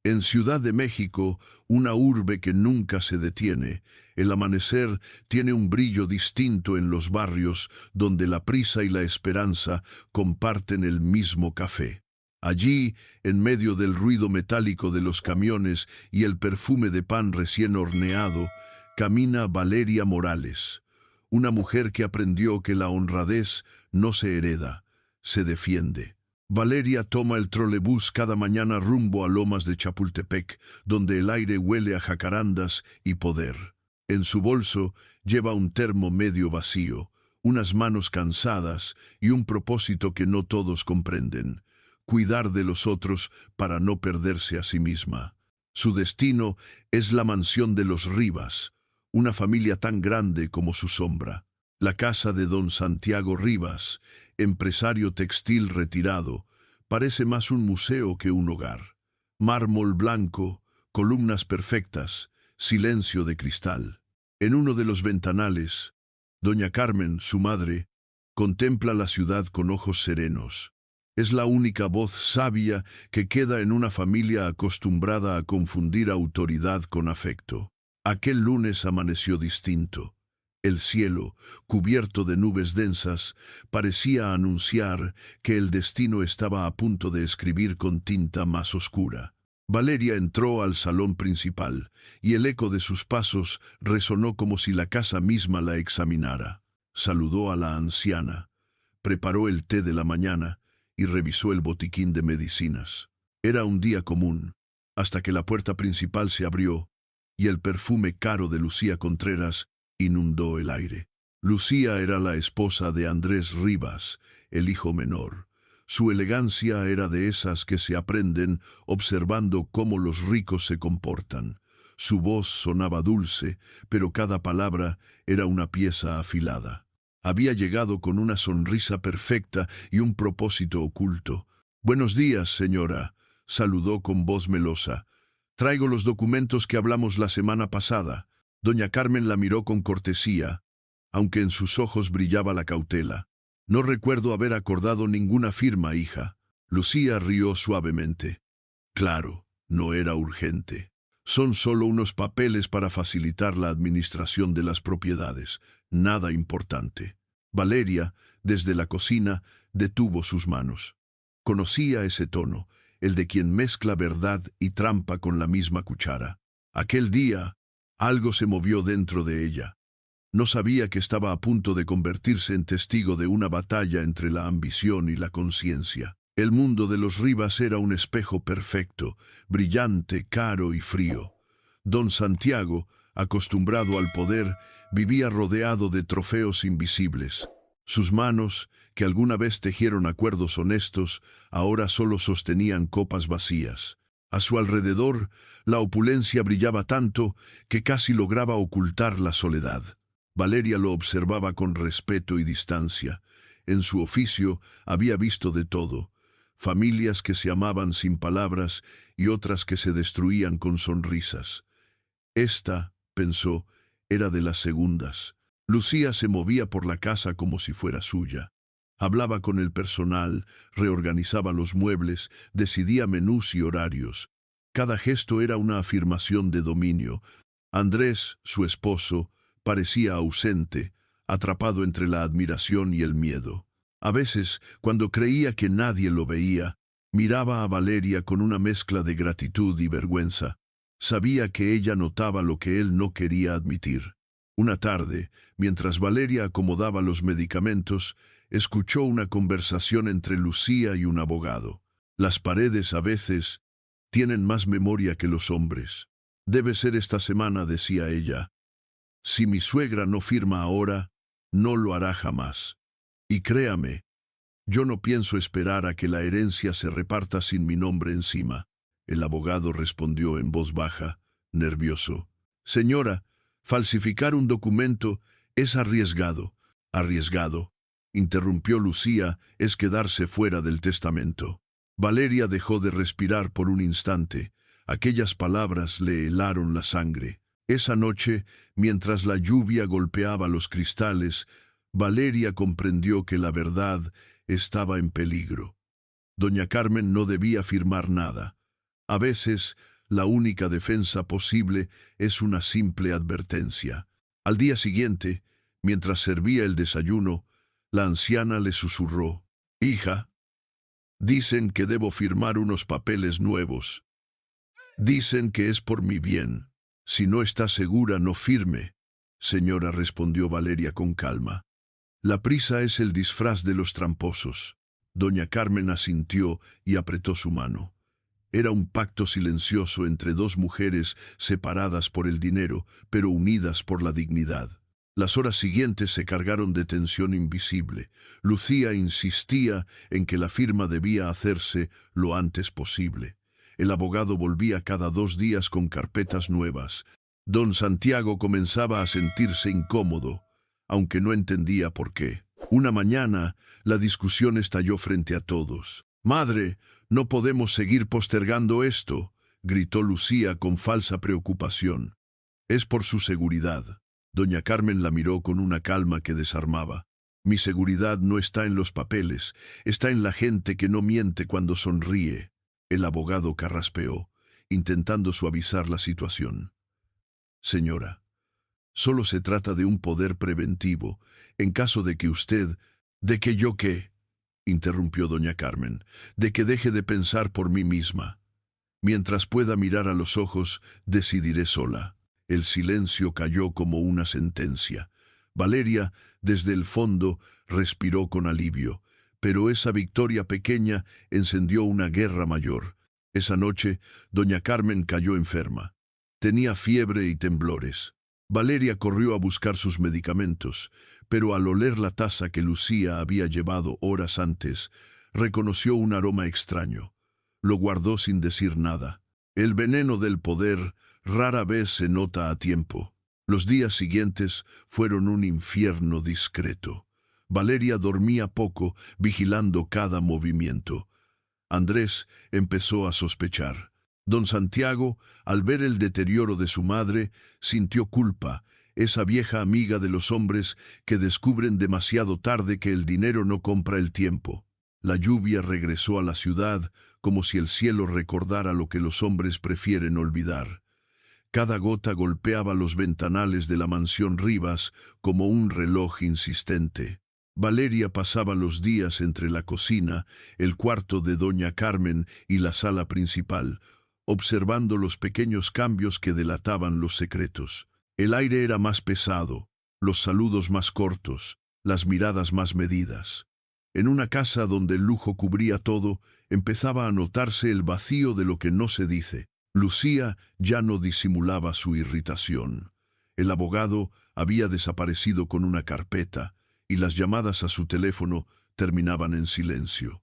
En Ciudad de México, una urbe que nunca se detiene, el amanecer tiene un brillo distinto en los barrios donde la prisa y la esperanza comparten el mismo café. Allí, en medio del ruido metálico de los camiones y el perfume de pan recién horneado, camina Valeria Morales, una mujer que aprendió que la honradez no se hereda, se defiende. Valeria toma el trolebús cada mañana rumbo a Lomas de Chapultepec, donde el aire huele a jacarandas y poder. En su bolso lleva un termo medio vacío, unas manos cansadas y un propósito que no todos comprenden: cuidar de los otros para no perderse a sí misma. Su destino es la mansión de los Rivas, una familia tan grande como su sombra. La casa de don Santiago Rivas, empresario textil retirado, parece más un museo que un hogar. Mármol blanco, columnas perfectas, silencio de cristal. En uno de los ventanales, doña Carmen, su madre, contempla la ciudad con ojos serenos. Es la única voz sabia que queda en una familia acostumbrada a confundir autoridad con afecto. Aquel lunes amaneció distinto. El cielo, cubierto de nubes densas, parecía anunciar que el destino estaba a punto de escribir con tinta más oscura. Valeria entró al salón principal, y el eco de sus pasos resonó como si la casa misma la examinara. Saludó a la anciana, preparó el té de la mañana y revisó el botiquín de medicinas. Era un día común, hasta que la puerta principal se abrió y el perfume caro de Lucía Contreras inundó el aire. Lucía era la esposa de Andrés Rivas, el hijo menor. Su elegancia era de esas que se aprenden observando cómo los ricos se comportan. Su voz sonaba dulce, pero cada palabra era una pieza afilada. Había llegado con una sonrisa perfecta y un propósito oculto. «Buenos días, señora», saludó con voz melosa. «Traigo los documentos que hablamos la semana pasada». Doña Carmen la miró con cortesía, aunque en sus ojos brillaba la cautela. «No recuerdo haber acordado ninguna firma, hija». Lucía rió suavemente. «Claro, no era urgente. Son solo unos papeles para facilitar la administración de las propiedades. Nada importante». Valeria, desde la cocina, detuvo sus manos. Conocía ese tono, el de quien mezcla verdad y trampa con la misma cuchara. Aquel día, algo se movió dentro de ella. No sabía que estaba a punto de convertirse en testigo de una batalla entre la ambición y la conciencia. El mundo de los Rivas era un espejo perfecto, brillante, caro y frío. Don Santiago, acostumbrado al poder, vivía rodeado de trofeos invisibles. Sus manos, que alguna vez tejieron acuerdos honestos, ahora solo sostenían copas vacías. A su alrededor, la opulencia brillaba tanto que casi lograba ocultar la soledad. Valeria lo observaba con respeto y distancia. En su oficio había visto de todo: familias que se amaban sin palabras y otras que se destruían con sonrisas. Esta, pensó, era de las segundas. Lucía se movía por la casa como si fuera suya. Hablaba con el personal, reorganizaba los muebles, decidía menús y horarios. Cada gesto era una afirmación de dominio. Andrés, su esposo, parecía ausente, atrapado entre la admiración y el miedo. A veces, cuando creía que nadie lo veía, miraba a Valeria con una mezcla de gratitud y vergüenza. Sabía que ella notaba lo que él no quería admitir. Una tarde, mientras Valeria acomodaba los medicamentos, escuchó una conversación entre Lucía y un abogado. «Las paredes a veces tienen más memoria que los hombres. Debe ser esta semana», decía ella. «Si mi suegra no firma ahora, no lo hará jamás. Y créame, yo no pienso esperar a que la herencia se reparta sin mi nombre encima». El abogado respondió en voz baja, nervioso. «Señora, falsificar un documento es arriesgado». «Arriesgado», interrumpió Lucía, «es quedarse fuera del testamento». Valeria dejó de respirar por un instante. Aquellas palabras le helaron la sangre. Esa noche, mientras la lluvia golpeaba los cristales, Valeria comprendió que la verdad estaba en peligro. Doña Carmen no debía firmar nada. A veces, La única defensa posible es una simple advertencia. Al día siguiente, mientras servía el desayuno, la anciana le susurró: «Hija, dicen que debo firmar unos papeles nuevos. Dicen que es por mi bien. Si no está segura, no firme». «Señora», respondió Valeria con calma, «la prisa es el disfraz de los tramposos». Doña Carmen asintió y apretó su mano. Era un pacto silencioso entre dos mujeres separadas por el dinero, pero unidas por la dignidad. Las horas siguientes se cargaron de tensión invisible. Lucía insistía en que la firma debía hacerse lo antes posible. El abogado volvía cada 2 días con carpetas nuevas. Don Santiago comenzaba a sentirse incómodo, aunque no entendía por qué. Una mañana, la discusión estalló frente a todos. «Madre, no podemos seguir postergando esto», gritó Lucía con falsa preocupación. «Es por su seguridad». Doña Carmen la miró con una calma que desarmaba. «Mi seguridad no está en los papeles, está en la gente que no miente cuando sonríe». El abogado carraspeó, intentando suavizar la situación. «Señora, solo se trata de un poder preventivo, en caso de que usted... ¿De que yo qué?», interrumpió doña Carmen, «de que deje de pensar por mí misma. Mientras pueda mirar a los ojos, decidiré sola». El silencio cayó como una sentencia. Valeria, desde el fondo, respiró con alivio, pero esa victoria pequeña encendió una guerra mayor. Esa noche, doña Carmen cayó enferma. Tenía fiebre y temblores. Valeria corrió a buscar sus medicamentos, pero al oler la taza que Lucía había llevado horas antes, reconoció un aroma extraño. Lo guardó sin decir nada. El veneno del poder rara vez se nota a tiempo. Los días siguientes fueron un infierno discreto. Valeria dormía poco, vigilando cada movimiento. Andrés empezó a sospechar. Don Santiago, al ver el deterioro de su madre, sintió culpa, esa vieja amiga de los hombres que descubren demasiado tarde que el dinero no compra el tiempo. La lluvia regresó a la ciudad como si el cielo recordara lo que los hombres prefieren olvidar. Cada gota golpeaba los ventanales de la mansión Rivas como un reloj insistente. Valeria pasaba los días entre la cocina, el cuarto de doña Carmen y la sala principal, observando los pequeños cambios que delataban los secretos. El aire era más pesado, los saludos más cortos, las miradas más medidas. En una casa donde el lujo cubría todo, empezaba a notarse el vacío de lo que no se dice. Lucía ya no disimulaba su irritación. El abogado había desaparecido con una carpeta, y las llamadas a su teléfono terminaban en silencio.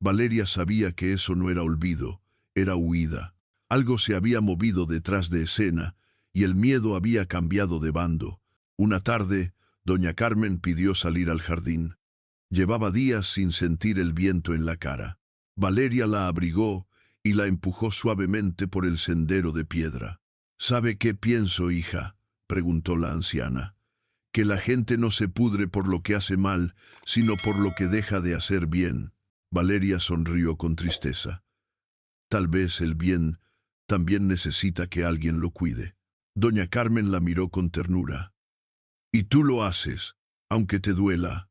Valeria sabía que eso no era olvido, era huida. Algo se había movido detrás de escena, y el miedo había cambiado de bando. Una tarde, doña Carmen pidió salir al jardín. Llevaba días sin sentir el viento en la cara. Valeria la abrigó y la empujó suavemente por el sendero de piedra. «¿Sabe qué pienso, hija?», preguntó la anciana. «Que la gente no se pudre por lo que hace mal, sino por lo que deja de hacer bien». Valeria sonrió con tristeza. «Tal vez el bien también necesita que alguien lo cuide». Doña Carmen la miró con ternura. «Y tú lo haces, aunque te duela.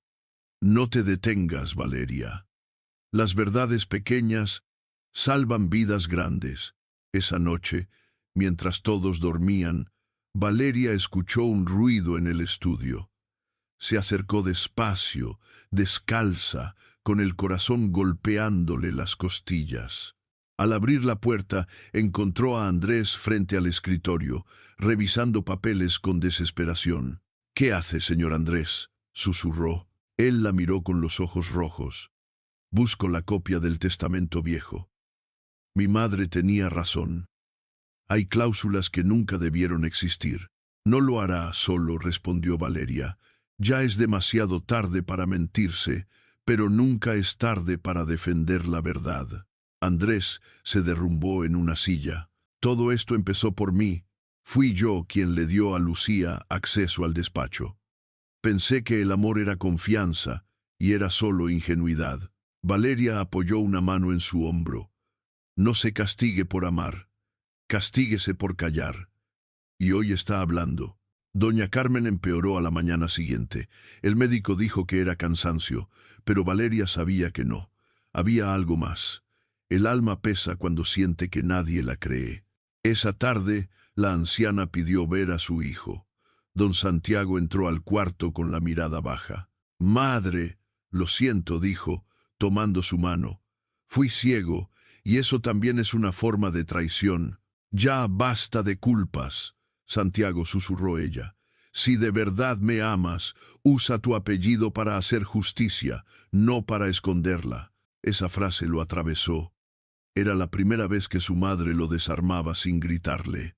No te detengas, Valeria. Las verdades pequeñas salvan vidas grandes». Esa noche, mientras todos dormían, Valeria escuchó un ruido en el estudio. Se acercó despacio, descalza, con el corazón golpeándole las costillas. Al abrir la puerta, encontró a Andrés frente al escritorio, revisando papeles con desesperación. «¿Qué hace, señor Andrés?», susurró. Él la miró con los ojos rojos. «Busco la copia del testamento viejo. Mi madre tenía razón. Hay cláusulas que nunca debieron existir». «No lo hará solo», respondió Valeria. «Ya es demasiado tarde para mentirse, pero nunca es tarde para defender la verdad». Andrés se derrumbó en una silla. «Todo esto empezó por mí. Fui yo quien le dio a Lucía acceso al despacho. Pensé que el amor era confianza y era solo ingenuidad». Valeria apoyó una mano en su hombro. «No se castigue por amar. Castíguese por callar. Y hoy está hablando. Doña Carmen empeoró a la mañana siguiente. El médico dijo que era cansancio, pero Valeria sabía que no. Había algo más. El alma pesa cuando siente que nadie la cree. Esa tarde, la anciana pidió ver a su hijo. Don Santiago entró al cuarto con la mirada baja. «Madre, lo siento», dijo, tomando su mano. «Fui ciego, y eso también es una forma de traición. Ya basta de culpas», Santiago, susurró ella. «Si de verdad me amas, usa tu apellido para hacer justicia, no para esconderla». Esa frase lo atravesó. Era la primera vez que su madre lo desarmaba sin gritarle.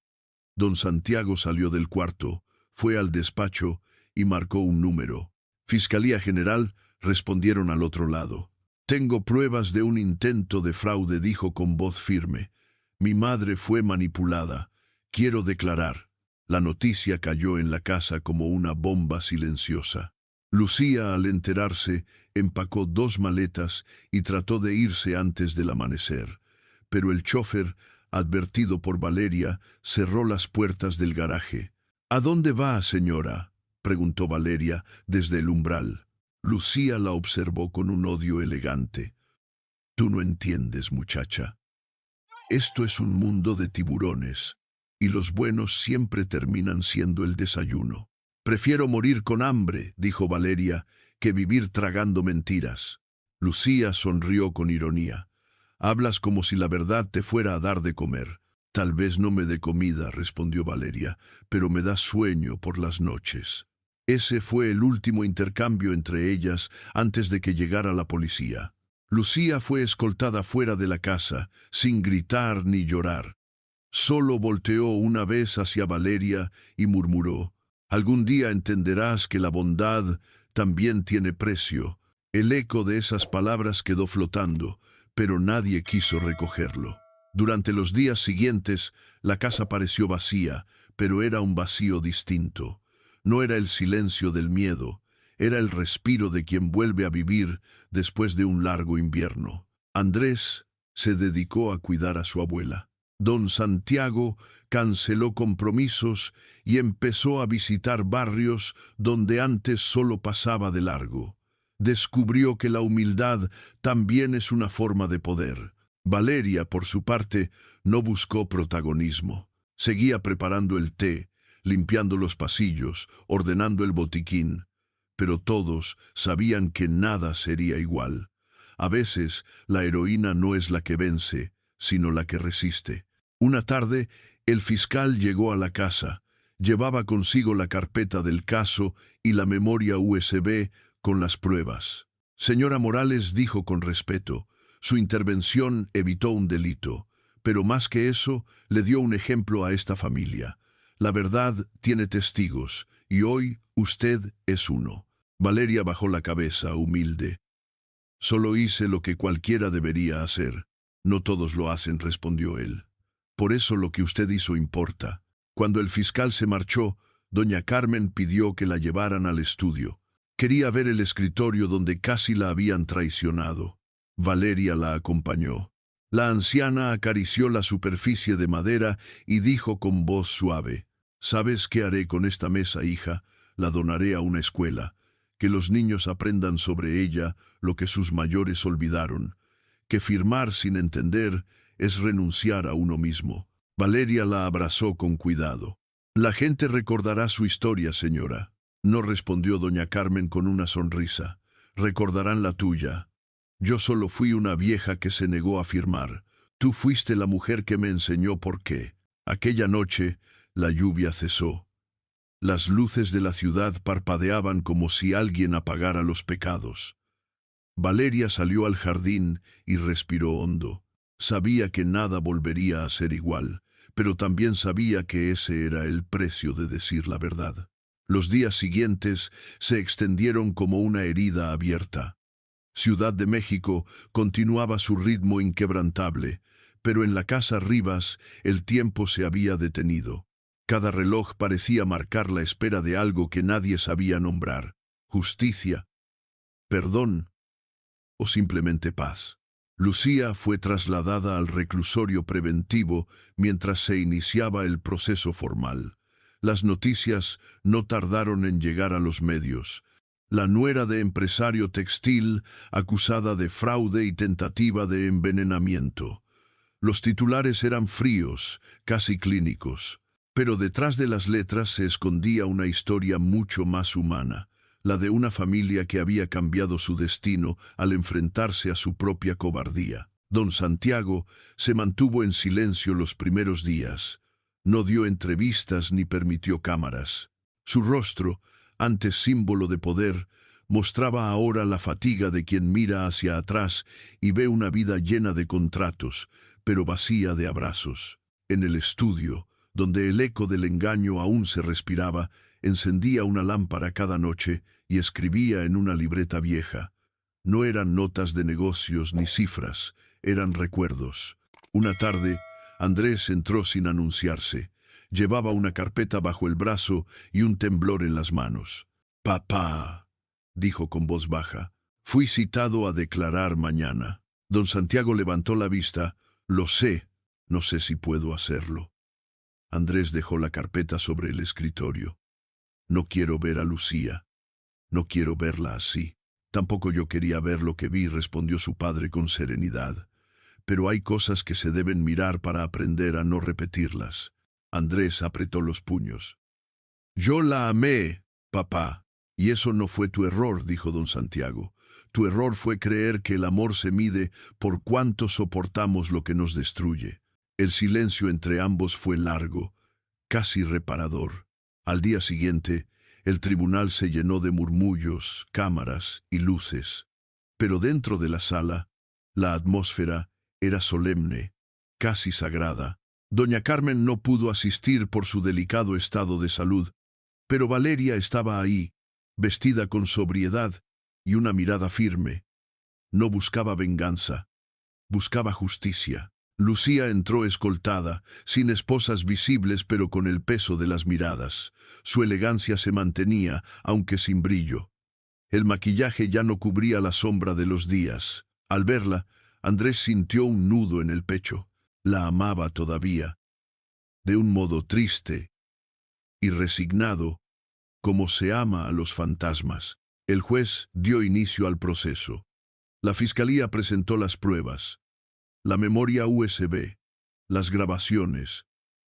Don Santiago salió del cuarto, fue al despacho y marcó un número. «Fiscalía General», respondieron al otro lado. «Tengo pruebas de un intento de fraude», dijo con voz firme. «Mi madre fue manipulada. Quiero declarar». La noticia cayó en la casa como una bomba silenciosa. Lucía, al enterarse, empacó 2 maletas y trató de irse antes del amanecer. Pero el chofer, advertido por Valeria, cerró las puertas del garaje. «¿A dónde va, señora?», preguntó Valeria desde el umbral. Lucía la observó con un odio elegante. «Tú no entiendes, muchacha. Esto es un mundo de tiburones, y los buenos siempre terminan siendo el desayuno. Prefiero morir con hambre», dijo Valeria, «que vivir tragando mentiras». Lucía sonrió con ironía. «Hablas como si la verdad te fuera a dar de comer». «Tal vez no me dé comida», respondió Valeria, «pero me da sueño por las noches». Ese fue el último intercambio entre ellas antes de que llegara la policía. Lucía fue escoltada fuera de la casa, sin gritar ni llorar. Solo volteó una vez hacia Valeria y murmuró: «Algún día entenderás que la bondad también tiene precio». El eco de esas palabras quedó flotando, pero nadie quiso recogerlo. Durante los días siguientes, la casa pareció vacía, pero era un vacío distinto. No era el silencio del miedo, era el respiro de quien vuelve a vivir después de un largo invierno. Andrés se dedicó a cuidar a su abuela. Don Santiago canceló compromisos y empezó a visitar barrios donde antes solo pasaba de largo. Descubrió que la humildad también es una forma de poder. Valeria, por su parte, no buscó protagonismo. Seguía preparando el té, limpiando los pasillos, ordenando el botiquín. Pero todos sabían que nada sería igual. A veces, la heroína no es la que vence, sino la que resiste. Una tarde, el fiscal llegó a la casa. Llevaba consigo la carpeta del caso y la memoria USB con las pruebas. «Señora Morales», dijo con respeto, «su intervención evitó un delito, pero más que eso, le dio un ejemplo a esta familia. La verdad tiene testigos, y hoy usted es uno». Valeria bajó la cabeza, humilde. «Solo hice lo que cualquiera debería hacer». «No todos lo hacen», respondió él. «Por eso lo que usted hizo importa». Cuando el fiscal se marchó, doña Carmen pidió que la llevaran al estudio. Quería ver el escritorio donde casi la habían traicionado. Valeria la acompañó. La anciana acarició la superficie de madera y dijo con voz suave: «¿Sabes qué haré con esta mesa, hija? La donaré a una escuela. Que los niños aprendan sobre ella lo que sus mayores olvidaron, que firmar sin entender es renunciar a uno mismo». Valeria la abrazó con cuidado. «La gente recordará su historia, señora». «No», respondió doña Carmen con una sonrisa. «Recordarán la tuya. Yo solo fui una vieja que se negó a firmar. Tú fuiste la mujer que me enseñó por qué». Aquella noche, la lluvia cesó. Las luces de la ciudad parpadeaban como si alguien apagara los pecados. Valeria salió al jardín y respiró hondo. Sabía que nada volvería a ser igual, pero también sabía que ese era el precio de decir la verdad. Los días siguientes se extendieron como una herida abierta. Ciudad de México continuaba su ritmo inquebrantable, pero en la casa Rivas el tiempo se había detenido. Cada reloj parecía marcar la espera de algo que nadie sabía nombrar: justicia, perdón o simplemente paz. Lucía fue trasladada al reclusorio preventivo mientras se iniciaba el proceso formal. Las noticias no tardaron en llegar a los medios. La nuera de empresario textil acusada de fraude y tentativa de envenenamiento. Los titulares eran fríos, casi clínicos, pero detrás de las letras se escondía una historia mucho más humana, la de una familia que había cambiado su destino al enfrentarse a su propia cobardía. Don Santiago se mantuvo en silencio los primeros días. No dio entrevistas ni permitió cámaras. Su rostro, antes símbolo de poder, mostraba ahora la fatiga de quien mira hacia atrás y ve una vida llena de contratos, pero vacía de abrazos. En el estudio, donde el eco del engaño aún se respiraba, encendía una lámpara cada noche y escribía en una libreta vieja. No eran notas de negocios ni cifras, eran recuerdos. Una tarde, Andrés entró sin anunciarse. Llevaba una carpeta bajo el brazo y un temblor en las manos. «Papá», dijo con voz baja, «fui citado a declarar mañana». Don Santiago levantó la vista. «Lo sé, no sé si puedo hacerlo». Andrés dejó la carpeta sobre el escritorio. «No quiero ver a Lucía. No quiero verla así». «Tampoco yo quería ver lo que vi», respondió su padre con serenidad. «Pero hay cosas que se deben mirar para aprender a no repetirlas». Andrés apretó los puños. «Yo la amé, papá. Y eso no fue tu error», dijo don Santiago. «Tu error fue creer que el amor se mide por cuánto soportamos lo que nos destruye». El silencio entre ambos fue largo, casi reparador. Al día siguiente, el tribunal se llenó de murmullos, cámaras y luces. Pero dentro de la sala, la atmósfera era solemne, casi sagrada. Doña Carmen no pudo asistir por su delicado estado de salud, pero Valeria estaba ahí, vestida con sobriedad y una mirada firme. No buscaba venganza, buscaba justicia. Lucía entró escoltada, sin esposas visibles pero con el peso de las miradas. Su elegancia se mantenía, aunque sin brillo. El maquillaje ya no cubría la sombra de los días. Al verla, Andrés sintió un nudo en el pecho. La amaba todavía, de un modo triste y resignado, como se ama a los fantasmas. El juez dio inicio al proceso. La fiscalía presentó las pruebas. La memoria USB, las grabaciones,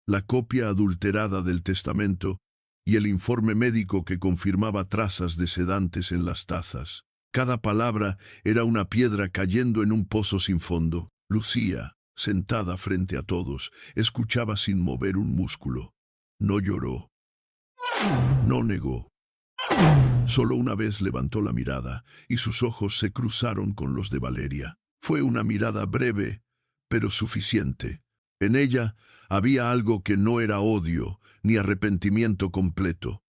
la copia adulterada del testamento y el informe médico que confirmaba trazas de sedantes en las tazas. Cada palabra era una piedra cayendo en un pozo sin fondo. Lucía, sentada frente a todos, escuchaba sin mover un músculo. No lloró. No negó. Solo una vez levantó la mirada y sus ojos se cruzaron con los de Valeria. Fue una mirada breve, pero suficiente. En ella había algo que no era odio ni arrepentimiento completo.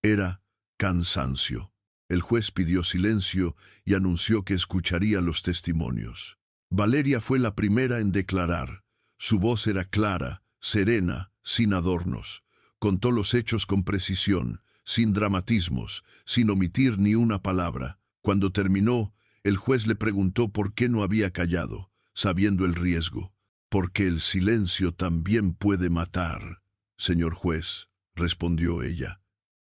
Era cansancio. El juez pidió silencio y anunció que escucharía los testimonios. Valeria fue la primera en declarar. Su voz era clara, serena, sin adornos. Contó los hechos con precisión, sin dramatismos, sin omitir ni una palabra. Cuando terminó, el juez le preguntó por qué no había callado, sabiendo el riesgo. «Porque el silencio también puede matar, señor juez», respondió ella.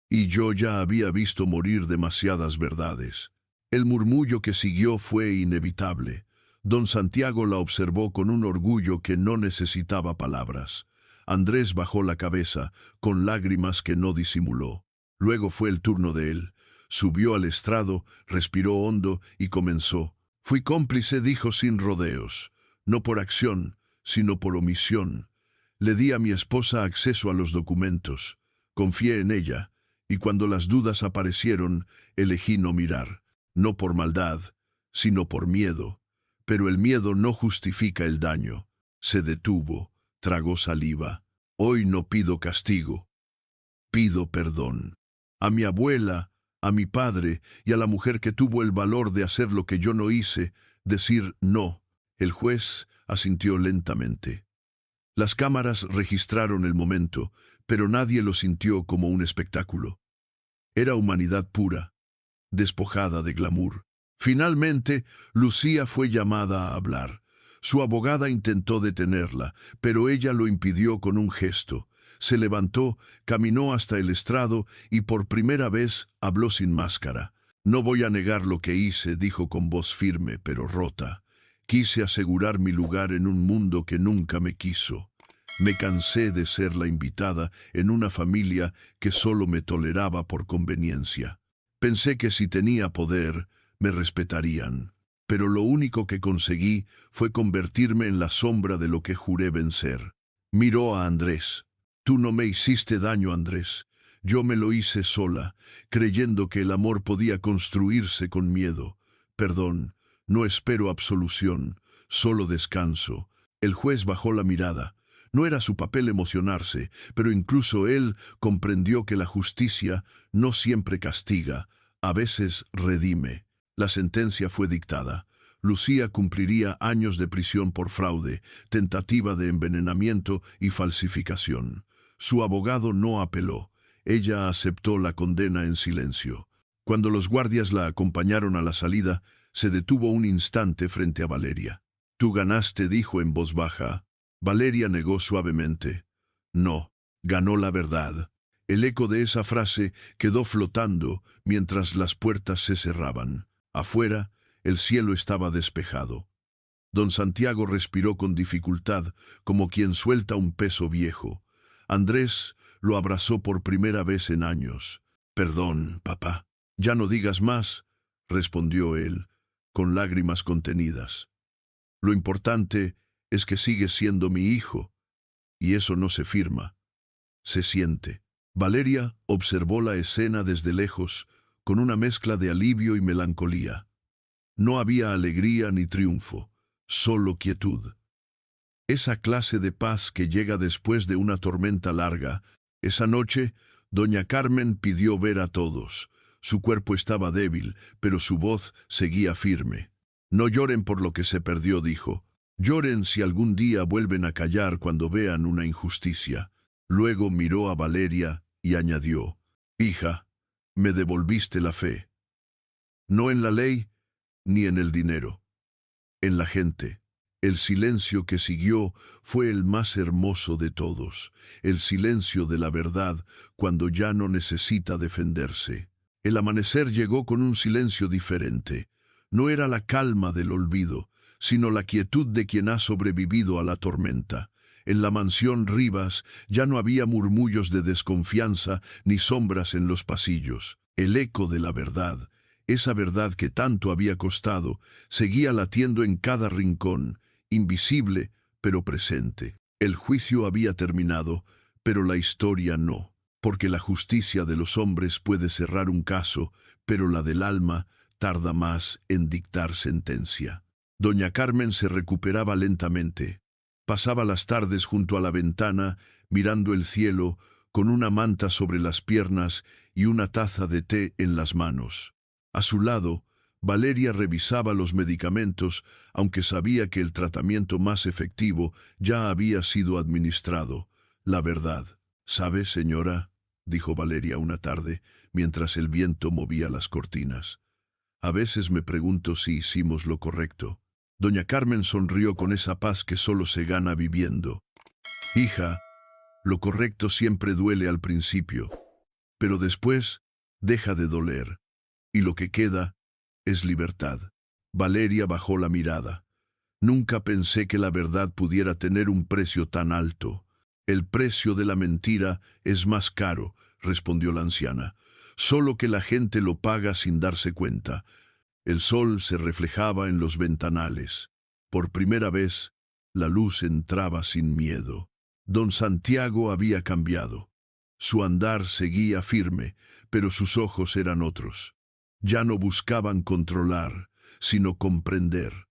«Y yo ya había visto morir demasiadas verdades». El murmullo que siguió fue inevitable. Don Santiago la observó con un orgullo que no necesitaba palabras. Andrés bajó la cabeza, con lágrimas que no disimuló. Luego fue el turno de él. Subió al estrado, respiró hondo y comenzó. «Fui cómplice», dijo sin rodeos. «No por acción, sino por omisión. Le di a mi esposa acceso a los documentos. Confié en ella, y cuando las dudas aparecieron, elegí no mirar. No por maldad, sino por miedo. Pero el miedo no justifica el daño». Se detuvo, tragó saliva. «Hoy no pido castigo. Pido perdón. A mi abuela, a mi padre y a la mujer que tuvo el valor de hacer lo que yo no hice, decir no». El juez asintió lentamente. Las cámaras registraron el momento, pero nadie lo sintió como un espectáculo. Era humanidad pura, despojada de glamour. Finalmente, Lucía fue llamada a hablar. Su abogada intentó detenerla, pero ella lo impidió con un gesto. Se levantó, caminó hasta el estrado y por primera vez habló sin máscara. «No voy a negar lo que hice», dijo con voz firme pero rota. «Quise asegurar mi lugar en un mundo que nunca me quiso. Me cansé de ser la invitada en una familia que solo me toleraba por conveniencia. Pensé que si tenía poder, me respetarían. Pero lo único que conseguí fue convertirme en la sombra de lo que juré vencer». Miró a Andrés. «Tú no me hiciste daño, Andrés. Yo me lo hice sola, creyendo que el amor podía construirse con miedo. Perdón, no espero absolución, solo descanso». El juez bajó la mirada. No era su papel emocionarse, pero incluso él comprendió que la justicia no siempre castiga, a veces redime. La sentencia fue dictada. Lucía cumpliría años de prisión por fraude, tentativa de envenenamiento y falsificación. Su abogado no apeló. Ella aceptó la condena en silencio. Cuando los guardias la acompañaron a la salida, se detuvo un instante frente a Valeria. «Tú ganaste», dijo en voz baja. Valeria negó suavemente. «No, ganó la verdad». El eco de esa frase quedó flotando mientras las puertas se cerraban. Afuera, el cielo estaba despejado. Don Santiago respiró con dificultad, como quien suelta un peso viejo. Andrés lo abrazó por primera vez en años. «Perdón, papá». «Ya no digas más», respondió él, con lágrimas contenidas. «Lo importante es que sigues siendo mi hijo, y eso no se firma, se siente». Valeria observó la escena desde lejos, con una mezcla de alivio y melancolía. No había alegría ni triunfo, solo quietud. Esa clase de paz que llega después de una tormenta larga. Esa noche, doña Carmen pidió ver a todos. Su cuerpo estaba débil, pero su voz seguía firme. «No lloren por lo que se perdió», dijo. «Lloren si algún día vuelven a callar cuando vean una injusticia». Luego miró a Valeria y añadió: «Hija, me devolviste la fe. No en la ley, ni en el dinero, en la gente». El silencio que siguió fue el más hermoso de todos, el silencio de la verdad cuando ya no necesita defenderse. El amanecer llegó con un silencio diferente. No era la calma del olvido, sino la quietud de quien ha sobrevivido a la tormenta. En la mansión Rivas ya no había murmullos de desconfianza ni sombras en los pasillos. El eco de la verdad, esa verdad que tanto había costado, seguía latiendo en cada rincón, invisible pero presente. El juicio había terminado, pero la historia no, porque la justicia de los hombres puede cerrar un caso, pero la del alma tarda más en dictar sentencia. Doña Carmen se recuperaba lentamente. Pasaba las tardes junto a la ventana, mirando el cielo, con una manta sobre las piernas y una taza de té en las manos. A su lado, Valeria revisaba los medicamentos, aunque sabía que el tratamiento más efectivo ya había sido administrado. «La verdad. ¿Sabe, señora?», dijo Valeria una tarde, mientras el viento movía las cortinas. «A veces me pregunto si hicimos lo correcto». Doña Carmen sonrió con esa paz que solo se gana viviendo. «Hija, lo correcto siempre duele al principio, pero después deja de doler, y lo que queda es libertad». Valeria bajó la mirada. «Nunca pensé que la verdad pudiera tener un precio tan alto». «El precio de la mentira es más caro», respondió la anciana, «solo que la gente lo paga sin darse cuenta». El sol se reflejaba en los ventanales. Por primera vez, la luz entraba sin miedo. Don Santiago había cambiado. Su andar seguía firme, pero sus ojos eran otros. Ya no buscaban controlar, sino comprender.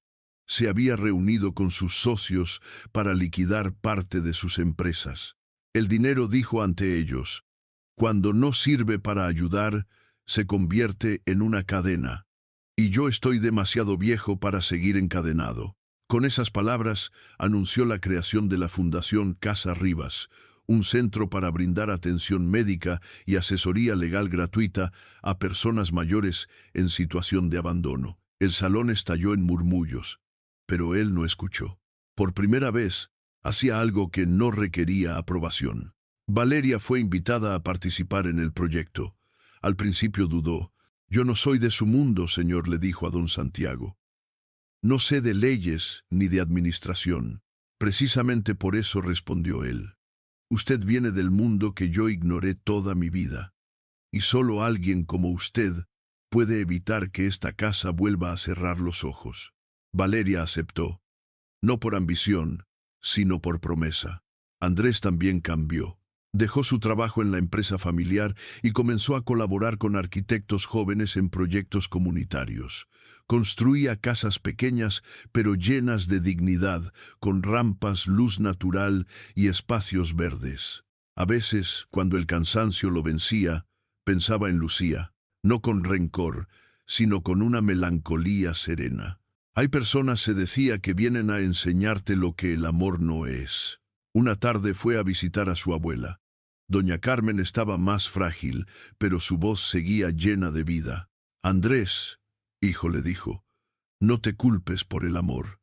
Se había reunido con sus socios para liquidar parte de sus empresas. El dinero, dijo ante ellos, cuando no sirve para ayudar, se convierte en una cadena. Y yo estoy demasiado viejo para seguir encadenado. Con esas palabras, anunció la creación de la Fundación Casa Rivas, un centro para brindar atención médica y asesoría legal gratuita a personas mayores en situación de abandono. El salón estalló en murmullos, pero él no escuchó. Por primera vez, hacía algo que no requería aprobación. Valeria fue invitada a participar en el proyecto. Al principio dudó. «Yo no soy de su mundo, señor», le dijo a don Santiago. «No sé de leyes ni de administración». «Precisamente por eso», respondió él. «Usted viene del mundo que yo ignoré toda mi vida. Y solo alguien como usted puede evitar que esta casa vuelva a cerrar los ojos». Valeria aceptó, no por ambición, sino por promesa. Andrés también cambió. Dejó su trabajo en la empresa familiar y comenzó a colaborar con arquitectos jóvenes en proyectos comunitarios. Construía casas pequeñas pero llenas de dignidad, con rampas, luz natural y espacios verdes. A veces, cuando el cansancio lo vencía, pensaba en Lucía, no con rencor, sino con una melancolía serena. Hay personas, se decía, que vienen a enseñarte lo que el amor no es. Una tarde fue a visitar a su abuela. Doña Carmen estaba más frágil, pero su voz seguía llena de vida. «Andrés, hijo», le dijo, «no te culpes por el amor.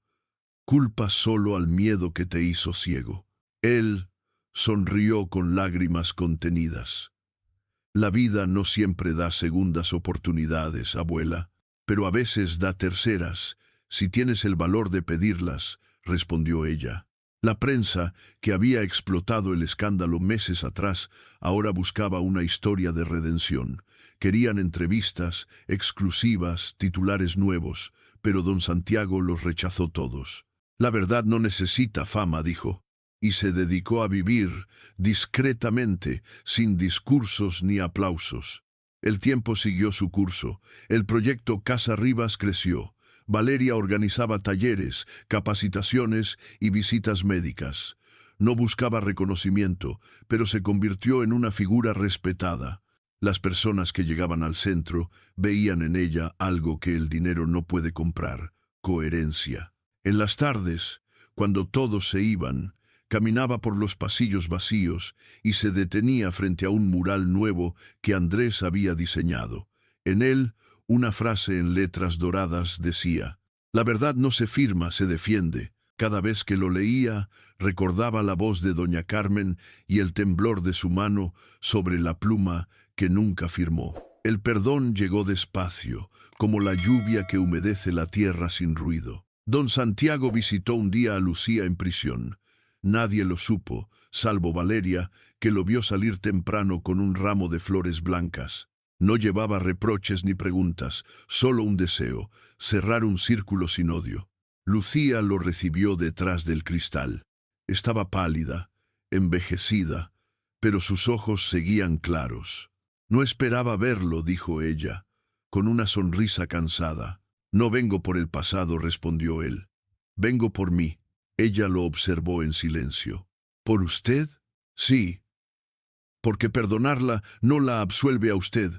Culpa solo al miedo que te hizo ciego». Él sonrió con lágrimas contenidas. «La vida no siempre da segundas oportunidades, abuela, pero a veces da terceras, si tienes el valor de pedirlas», respondió ella. La prensa, que había explotado el escándalo meses atrás, ahora buscaba una historia de redención. Querían entrevistas, exclusivas, titulares nuevos, pero don Santiago los rechazó todos. «La verdad no necesita fama», dijo, y se dedicó a vivir discretamente, sin discursos ni aplausos. El tiempo siguió su curso. El proyecto Casa Rivas creció. Valeria organizaba talleres, capacitaciones y visitas médicas. No buscaba reconocimiento, pero se convirtió en una figura respetada. Las personas que llegaban al centro veían en ella algo que el dinero no puede comprar: coherencia. En las tardes, cuando todos se iban, caminaba por los pasillos vacíos y se detenía frente a un mural nuevo que Andrés había diseñado. En él, una frase en letras doradas decía: «La verdad no se firma, se defiende». Cada vez que lo leía, recordaba la voz de doña Carmen y el temblor de su mano sobre la pluma que nunca firmó. El perdón llegó despacio, como la lluvia que humedece la tierra sin ruido. Don Santiago visitó un día a Lucía en prisión. Nadie lo supo, salvo Valeria, que lo vio salir temprano con un ramo de flores blancas. No llevaba reproches ni preguntas, solo un deseo: cerrar un círculo sin odio. Lucía lo recibió detrás del cristal. Estaba pálida, envejecida, pero sus ojos seguían claros. «No esperaba verlo», dijo ella, con una sonrisa cansada. «No vengo por el pasado», respondió él. «Vengo por mí». Ella lo observó en silencio. «¿Por usted?» «Sí. Porque perdonarla no la absuelve a usted.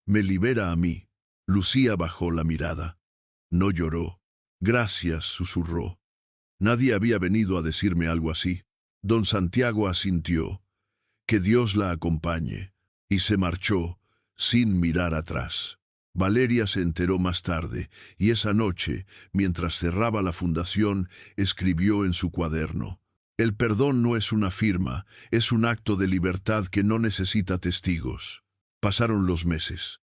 Me libera a mí». Lucía bajó la mirada. No lloró. «Gracias», susurró. Nadie había venido a decirme algo así. Don Santiago asintió. «Que Dios la acompañe». Y se marchó, sin mirar atrás. Valeria se enteró más tarde, y esa noche, mientras cerraba la fundación, escribió en su cuaderno: «El perdón no es una firma, es un acto de libertad que no necesita testigos». Pasaron los meses.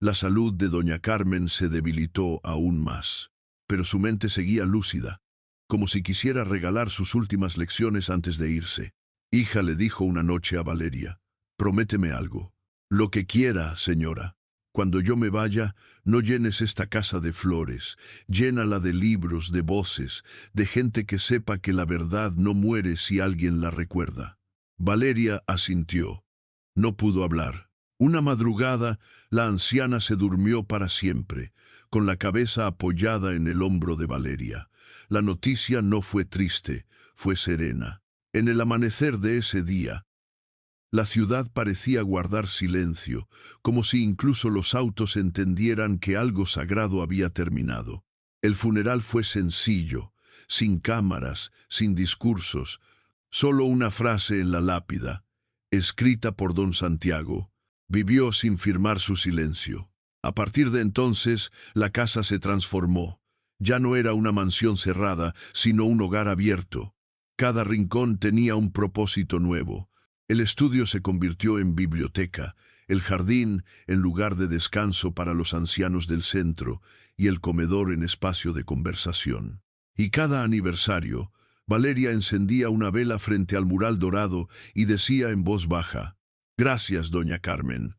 La salud de doña Carmen se debilitó aún más, pero su mente seguía lúcida, como si quisiera regalar sus últimas lecciones antes de irse. «Hija», le dijo una noche a Valeria, «prométeme algo». «Lo que quiera, señora. Cuando yo me vaya, no llenes esta casa de flores, llénala de libros, de voces, de gente que sepa que la verdad no muere si alguien la recuerda». Valeria asintió. No pudo hablar. Una madrugada, la anciana se durmió para siempre, con la cabeza apoyada en el hombro de Valeria. La noticia no fue triste, fue serena. En el amanecer de ese día, la ciudad parecía guardar silencio, como si incluso los autos entendieran que algo sagrado había terminado. El funeral fue sencillo, sin cámaras, sin discursos, solo una frase en la lápida, escrita por don Santiago. Vivió sin firmar su silencio. A partir de entonces, la casa se transformó. Ya no era una mansión cerrada, sino un hogar abierto. Cada rincón tenía un propósito nuevo. El estudio se convirtió en biblioteca, el jardín en lugar de descanso para los ancianos del centro y el comedor en espacio de conversación. Y cada aniversario, Valeria encendía una vela frente al mural dorado y decía en voz baja: «Gracias, doña Carmen.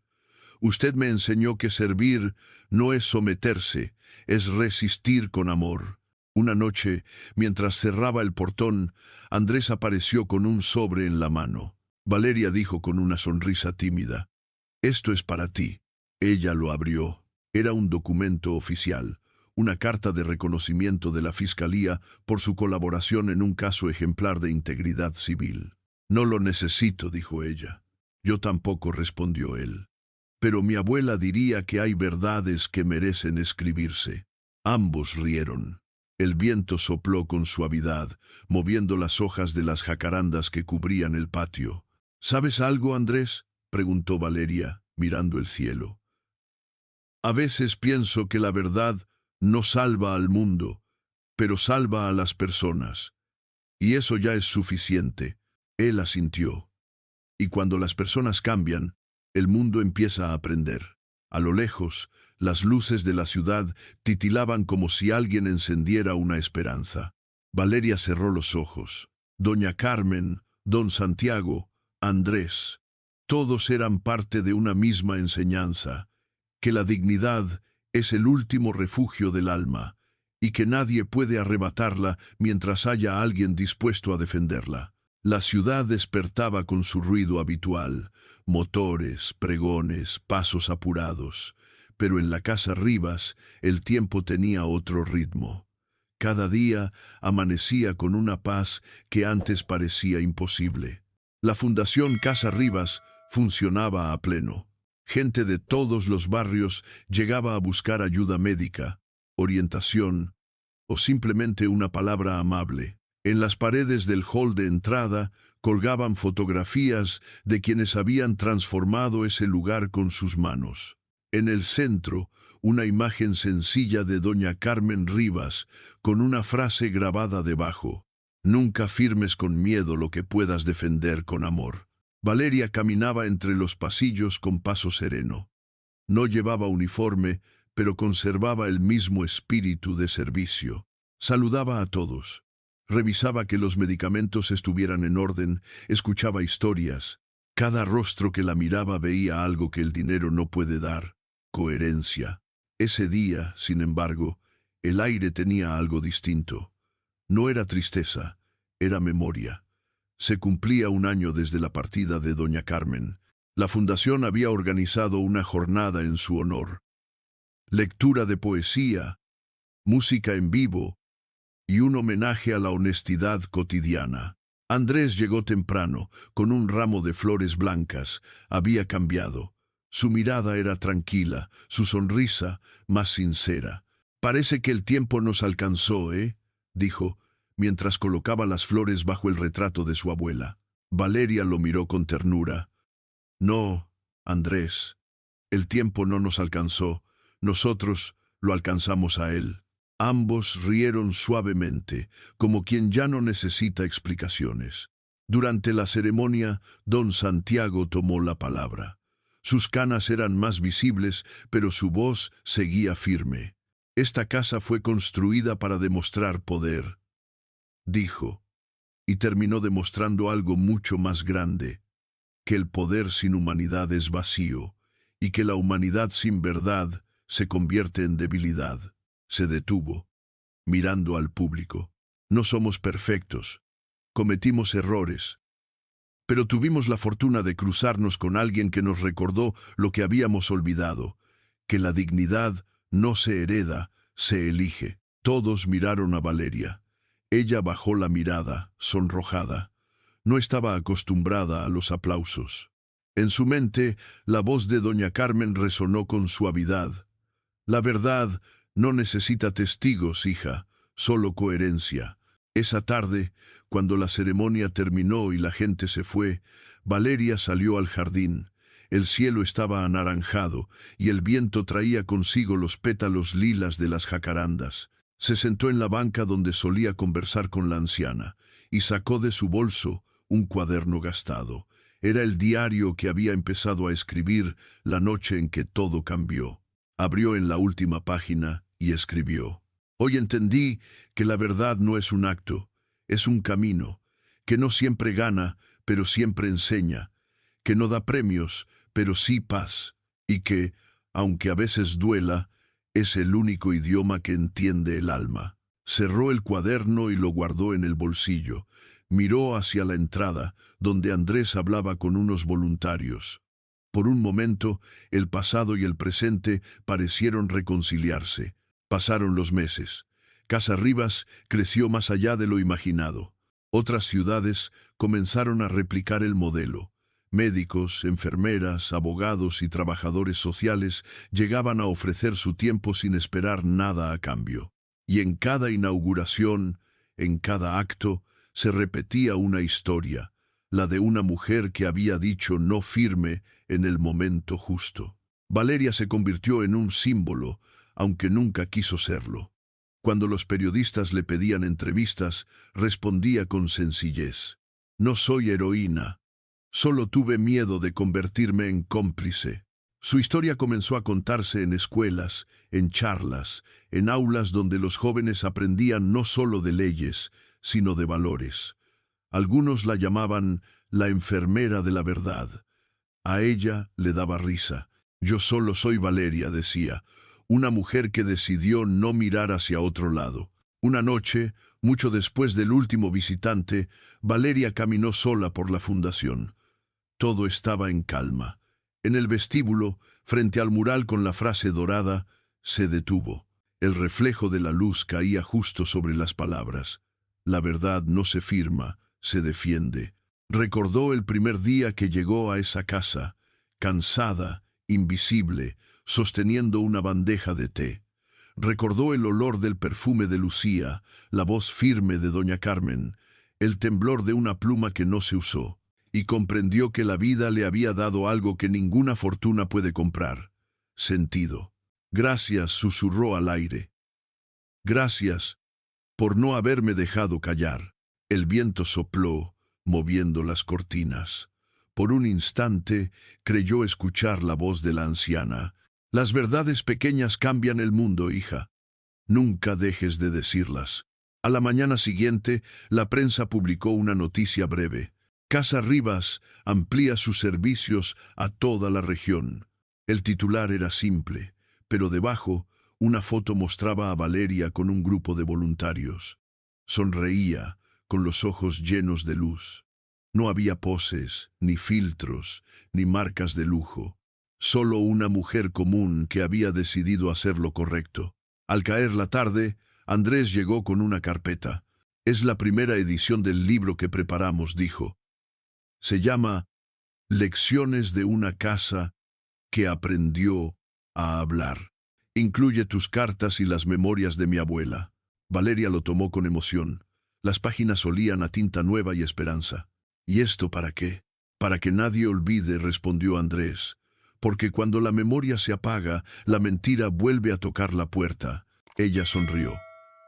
Usted me enseñó que servir no es someterse, es resistir con amor». Una noche, mientras cerraba el portón, Andrés apareció con un sobre en la mano. Valeria dijo con una sonrisa tímida: «Esto es para ti». Ella lo abrió. Era un documento oficial, una carta de reconocimiento de la Fiscalía por su colaboración en un caso ejemplar de integridad civil. «No lo necesito», dijo ella. «Yo tampoco», respondió él. «Pero mi abuela diría que hay verdades que merecen escribirse». Ambos rieron. El viento sopló con suavidad, moviendo las hojas de las jacarandas que cubrían el patio. «¿Sabes algo, Andrés?», preguntó Valeria, mirando el cielo. «A veces pienso que la verdad no salva al mundo, pero salva a las personas. Y eso ya es suficiente». Él asintió. «Y cuando las personas cambian, el mundo empieza a aprender». A lo lejos, las luces de la ciudad titilaban como si alguien encendiera una esperanza. Valeria cerró los ojos. Doña Carmen, don Santiago, Andrés, todos eran parte de una misma enseñanza: que la dignidad es el último refugio del alma, y que nadie puede arrebatarla mientras haya alguien dispuesto a defenderla. La ciudad despertaba con su ruido habitual: motores, pregones, pasos apurados. Pero en la casa Rivas el tiempo tenía otro ritmo. Cada día amanecía con una paz que antes parecía imposible. La Fundación Casa Rivas funcionaba a pleno. Gente de todos los barrios llegaba a buscar ayuda médica, orientación o simplemente una palabra amable. En las paredes del hall de entrada colgaban fotografías de quienes habían transformado ese lugar con sus manos. En el centro, una imagen sencilla de doña Carmen Rivas, con una frase grabada debajo: «Nunca firmes con miedo lo que puedas defender con amor». Valeria caminaba entre los pasillos con paso sereno. No llevaba uniforme, pero conservaba el mismo espíritu de servicio. Saludaba a todos. Revisaba que los medicamentos estuvieran en orden, escuchaba historias. Cada rostro que la miraba veía algo que el dinero no puede dar: coherencia. Ese día, sin embargo, el aire tenía algo distinto. No era tristeza, era memoria. Se cumplía un año desde la partida de doña Carmen. La fundación había organizado una jornada en su honor. Lectura de poesía, música en vivo y un homenaje a la honestidad cotidiana. Andrés llegó temprano, con un ramo de flores blancas. Había cambiado. Su mirada era tranquila, su sonrisa más sincera. «Parece que el tiempo nos alcanzó, dijo, mientras colocaba las flores bajo el retrato de su abuela. Valeria lo miró con ternura. «No, Andrés, el tiempo no nos alcanzó, nosotros lo alcanzamos a él». Ambos rieron suavemente, como quien ya no necesita explicaciones. Durante la ceremonia, don Santiago tomó la palabra. Sus canas eran más visibles, pero su voz seguía firme. «Esta casa fue construida para demostrar poder», dijo, y terminó demostrando algo mucho más grande: que el poder sin humanidad es vacío, y que la humanidad sin verdad se convierte en debilidad. Se detuvo, mirando al público. «No somos perfectos, cometimos errores, pero tuvimos la fortuna de cruzarnos con alguien que nos recordó lo que habíamos olvidado: que la dignidad no se hereda, se elige». Todos miraron a Valeria. Ella bajó la mirada, sonrojada. No estaba acostumbrada a los aplausos. En su mente, la voz de doña Carmen resonó con suavidad: «La verdad no necesita testigos, hija, solo coherencia». Esa tarde, cuando la ceremonia terminó y la gente se fue, Valeria salió al jardín. El cielo estaba anaranjado y el viento traía consigo los pétalos lilas de las jacarandas. Se sentó en la banca donde solía conversar con la anciana y sacó de su bolso un cuaderno gastado. Era el diario que había empezado a escribir la noche en que todo cambió. Abrió en la última página y escribió: Hoy entendí que la verdad no es un acto, es un camino, que no siempre gana, pero siempre enseña, que no da premios, pero sí paz, y que, aunque a veces duela, es el único idioma que entiende el alma. Cerró el cuaderno y lo guardó en el bolsillo. Miró hacia la entrada, donde Andrés hablaba con unos voluntarios. Por un momento, el pasado y el presente parecieron reconciliarse. Pasaron los meses. Casa Rivas creció más allá de lo imaginado. Otras ciudades comenzaron a replicar el modelo. Médicos, enfermeras, abogados y trabajadores sociales llegaban a ofrecer su tiempo sin esperar nada a cambio. Y en cada inauguración, en cada acto, se repetía una historia, la de una mujer que había dicho no firme en el momento justo. Valeria se convirtió en un símbolo, aunque nunca quiso serlo. Cuando los periodistas le pedían entrevistas, respondía con sencillez: No soy heroína, solo tuve miedo de convertirme en cómplice. Su historia comenzó a contarse en escuelas, en charlas, en aulas donde los jóvenes aprendían no solo de leyes, sino de valores. Algunos la llamaban la enfermera de la verdad. A ella le daba risa. Yo solo soy Valeria, decía, una mujer que decidió no mirar hacia otro lado. Una noche, mucho después del último visitante, Valeria caminó sola por la fundación. Todo estaba en calma. En el vestíbulo, frente al mural con la frase dorada, se detuvo. El reflejo de la luz caía justo sobre las palabras. La verdad no se firma, se defiende. Recordó el primer día que llegó a esa casa, cansada, invisible, sosteniendo una bandeja de té. Recordó el olor del perfume de Lucía, la voz firme de doña Carmen, el temblor de una pluma que no se usó, y comprendió que la vida le había dado algo que ninguna fortuna puede comprar: sentido. Gracias, susurró al aire. Gracias por no haberme dejado callar. El viento sopló, moviendo las cortinas. Por un instante creyó escuchar la voz de la anciana. Las verdades pequeñas cambian el mundo, hija. Nunca dejes de decirlas. A la mañana siguiente, la prensa publicó una noticia breve. Casa Rivas amplía sus servicios a toda la región. El titular era simple, pero debajo una foto mostraba a Valeria con un grupo de voluntarios. Sonreía, con los ojos llenos de luz. No había poses, ni filtros, ni marcas de lujo. Solo una mujer común que había decidido hacer lo correcto. Al caer la tarde, Andrés llegó con una carpeta. Es la primera edición del libro que preparamos, dijo. Se llama Lecciones de una casa que aprendió a hablar. Incluye tus cartas y las memorias de mi abuela. Valeria lo tomó con emoción. Las páginas olían a tinta nueva y esperanza. ¿Y esto para qué? Para que nadie olvide, respondió Andrés. Porque cuando la memoria se apaga, la mentira vuelve a tocar la puerta. Ella sonrió.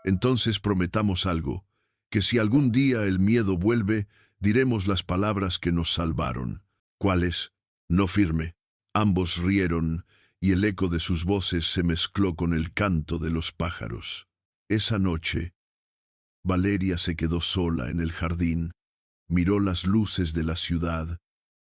Entonces prometamos algo, que si algún día el miedo vuelve, diremos las palabras que nos salvaron. ¿Cuáles? No firme. Ambos rieron, y el eco de sus voces se mezcló con el canto de los pájaros. Esa noche, Valeria se quedó sola en el jardín, miró las luces de la ciudad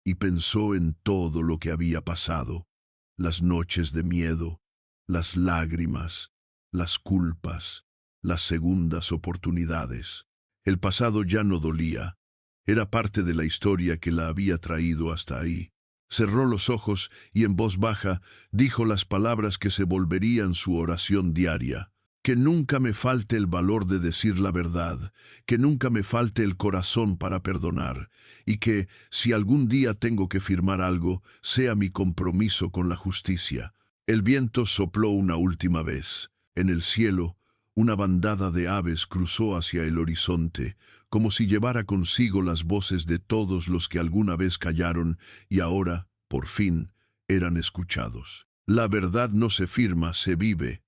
y pensó en todo lo que había pasado, las noches de miedo, las lágrimas, las culpas, las segundas oportunidades. El pasado ya no dolía, era parte de la historia que la había traído hasta ahí. Cerró los ojos y en voz baja dijo las palabras que se volverían su oración diaria. Que nunca me falte el valor de decir la verdad, que nunca me falte el corazón para perdonar, y que, si algún día tengo que firmar algo, sea mi compromiso con la justicia. El viento sopló una última vez. En el cielo, una bandada de aves cruzó hacia el horizonte, como si llevara consigo las voces de todos los que alguna vez callaron y ahora Por fin, eran escuchados. La verdad no se firma, se vive,